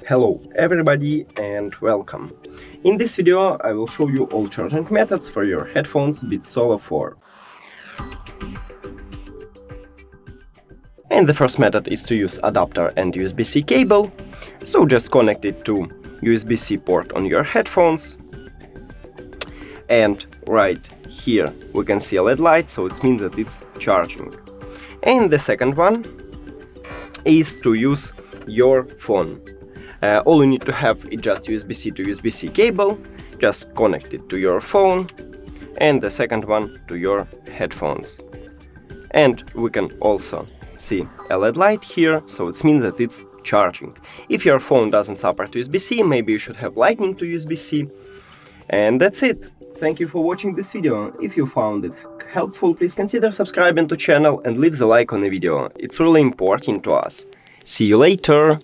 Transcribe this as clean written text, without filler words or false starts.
Hello everybody and welcome. In this video I will show you all charging methods for your headphones Beats Solo 4. And the first method is to use adapter and USB-C cable. So just connect it to USB-C port on your headphones. And right here we can see a LED light, so it means that it's charging. And the second one is to use your phone. All you need to have is just USB-C to USB-C cable, just connect it to your phone, and the second one to your headphones. And we can also see a LED light here, so it means that it's charging. If your phone doesn't support USB-C, maybe you should have Lightning to USB-C. And that's it. Thank you for watching this video. If you found it helpful, please consider subscribing to the channel and leave the like on the video. It's really important to us. See you later!